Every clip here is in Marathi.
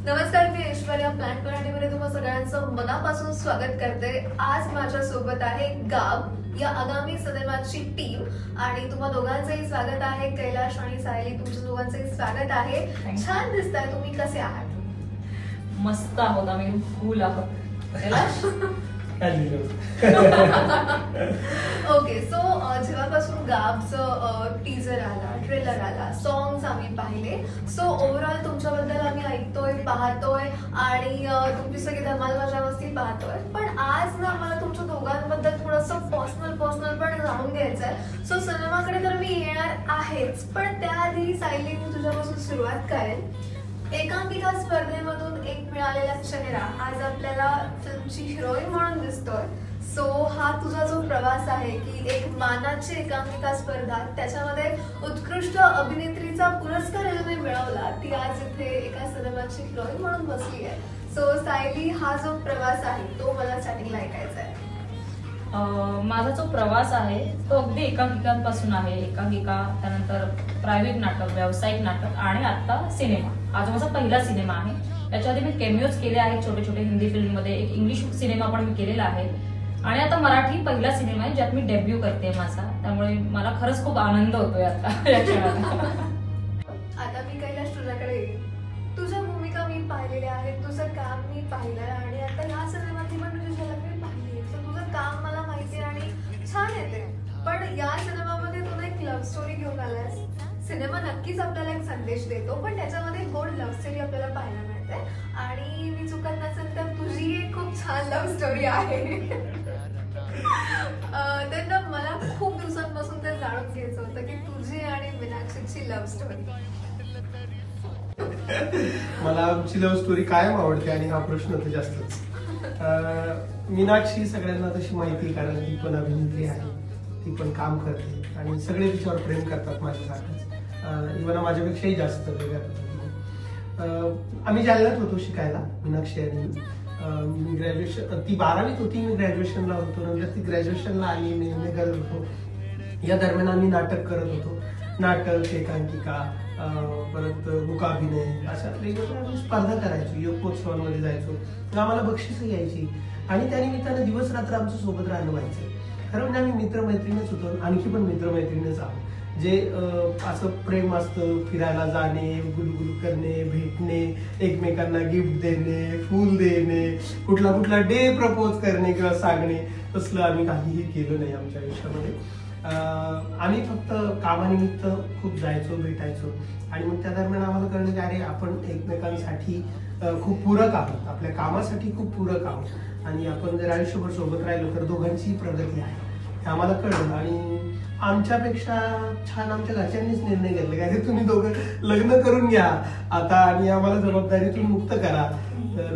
नमस्कार, मी ऐश्वर्या प्लॅन मराठीमध्ये तुम्हा सगळ्यांचं मनापासून स्वागत करते। आज माझ्या सोबत आहे गाब या आगामी सिनेमाची टीम आणि तुम्हा दोघांचंही स्वागत आहे। कैलाश आणि सायली, तुमच्या दोघांचंही स्वागत आहे। छान दिसताय, तुम्ही कसे आहात? मस्त आहोत आम्ही, कूल आहोत। कैलाश ओके, सो जेव्हापासून गाबचं टीजर आला, ट्रेलर आला, सॉंग्स आम्ही पाहिले, सो ओव्हरऑल तुमच्याबद्दल आम्ही ऐकतोय, पाहतोय आणि तुमची सगळी धमाल मजा मस्ती पाहतोय। पण आज ना मला तुमच्या दोघांबद्दल थोडंसं पर्सनल पण जाणून घ्यायचंय। सो सिनेमाकडे तर मी येणार आहेच, पण त्याआधी सायली, मी तुझ्यापासून सुरुवात करेन। एकांकिका स्पर्धेमधून एक मिळालेला चेहरा आज आपल्याला फिल्मची हिरोईन म्हणून दिसतोय। सो हा तुझा जो प्रवास आहे की एक मानाची एकांकिका स्पर्धा, त्याच्यामध्ये उत्कृष्ट अभिनेत्रीचा पुरस्कार जिने मिळवला, ती आज इथे एका सिनेमाची हिरोईन म्हणून बसली आहे। सो सायली, हा जो प्रवास आहे तो मला स्टार्टिंगला ऐकायचा आहे। माझा जो प्रवास आहे तो अगदी एकांकिकांपासून आहे। एकांकिका, त्यानंतर प्रायव्हेट नाटक, व्यावसायिक नाटक आणि आता सिनेमा। हा जो माझा पहिला सिनेमा आहे। याच्या आधी मी कॅमिओज केले आहेत छोटे छोटे हिंदी फिल्ममध्ये, एक इंग्लिश सिनेमा पण मी केलेला आहे आणि आता मराठी पहिला सिनेमा आहे ज्यात मी डेब्यू करते माझा। त्यामुळे मला खरंच खूप आनंद होतोय आता या क्षणात। आता मी कैलाश तुझ्याकडे येईल। तुझ्या भूमिका मी पाहिलेल्या आहेत, तुझं काम मी पाहिलंय आणि आता ह्या सिनेमाची पण तुझी झलक मी पाहिली। सो तुझं काम मला माहिती आणि छान येते, पण या सिनेमामध्ये तू एक लव्ह स्टोरी घेऊन आलायस। सिनेमा नक्कीच आपल्याला एक संदेश देतो, पण त्याच्यामध्ये गोड लव्ह स्टोरी आपल्याला पाहायला मिळते आणि मी चुकत नसेल तर तुझी एक खूप छान लव्ह स्टोरी आहे। तर मला खूप दिवसांपासून ते जाणून घ्यायचं होतं की तुझी आणि मीनाक्षीची लव्ह स्टोरी। मला आमची लव्ह स्टोरी कायम आवडते आणि हा प्रश्न तर जास्तच। मीनाक्षी सगळ्यांना तशी माहिती, कारण ती पण अभिनेत्री आहे, ती पण काम करते आणि सगळे तिच्यावर प्रेम करतात माझ्यासारखंच, इव्हन माझ्यापेक्षाही जास्त वेगळ्या पद्धतीने। आम्ही जालन्यात होतो शिकायला, मीनाक्षी आणि मी ग्रॅज्युएशन, ती 12वीत होती, मी ग्रॅज्युएशनला होतो, नंतर ती ग्रॅज्युएशनला आली, मी एम ए करत होतो। या दरम्यान आम्ही नाटक करत होतो, नाटक, एकांकिका, परत मुकाभिनय, अशा वेगवेगळ्या आम्ही स्पर्धा करायचो, योगोत्सवांमध्ये जायचो, आम्हाला बक्षीसं यायची आणि त्या निमित्तानं दिवस रात्र आमचं सोबत राहणं व्हायचं। खरं म्हणजे आम्ही मित्रमैत्रिणीच होतो, आणखी पण मित्रमैत्रिणीच आहोत, जे असं प्रेम असतं, फिरायला जाणे, गुलगुल करणे, भेटणे, एकमेकांना गिफ्ट देणे, फूल देणे, कुठला डे प्रपोज करणे किंवा सांगणे, तसलं आम्ही काहीही केलं नाही आमच्या आयुष्यामध्ये। आम्ही फक्त कामानिमित्त खूप जायचो, भेटायचो आणि मग त्या दरम्यान आम्हाला कळलं की अरे आपण एकमेकांसाठी खूप पूरक आहोत, आपल्या कामासाठी खूप पूरक आहोत आणि आपण जर आयुष्यभर सोबत राहिलो तर दोघांची प्रगती आहे हे आम्हाला कळलं। आणि आमच्यापेक्षा छान आमच्या घरच्यांनीच निर्णय घेतला की तुम्ही दोघं लग्न करून घ्या आता आणि आम्हाला जबाबदारीतून मुक्त करा। तर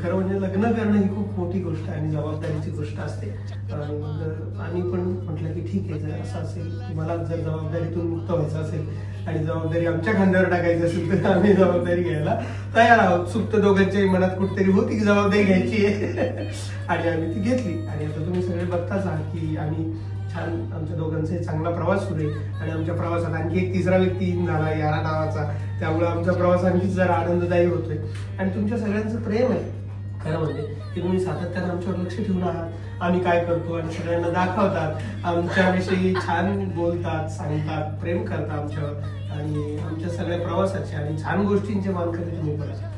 खरं म्हणजे लग्न करणं ही खूप मोठी गोष्ट आणि जबाबदारीची गोष्ट असते आणि मग आम्ही पण म्हटलं की ठीक आहे, जर असं असेल, मला जर जबाबदारीतून मुक्त व्हायचं असेल आणि जबाबदारी आमच्या खांद्यावर टाकायची असेल तर आम्ही जबाबदारी घ्यायला तयार आहोत। सुप्त दोघांच्याही मनात कुठेतरी होती की जबाबदारी घ्यायची आहे आणि आम्ही ती घेतली आणि आता तुम्ही सगळे बघताच आहात की आम्ही छान, आमच्या दोघांचा चांगला प्रवास सुरू आहे आणि आमच्या प्रवासात आणखी एक तिसरा व्यक्ती झाला यारा नावाचा, त्यामुळे आमचा प्रवास आणखी जरा आनंददायी होतोय आणि तुमच्या सगळ्यांचं प्रेम आहे खरं म्हणजे की तुम्ही सातत्यानं आमच्यावर लक्ष ठेवून आहात, आम्ही काय करतो आणि सगळ्यांना दाखवतात, आमच्याविषयी छान बोलतात, सांगतात, प्रेम करतात आमच्यावर आणि आमच्या सगळ्या प्रवासाचे आणि छान गोष्टींचे मानकरी तुम्ही करता।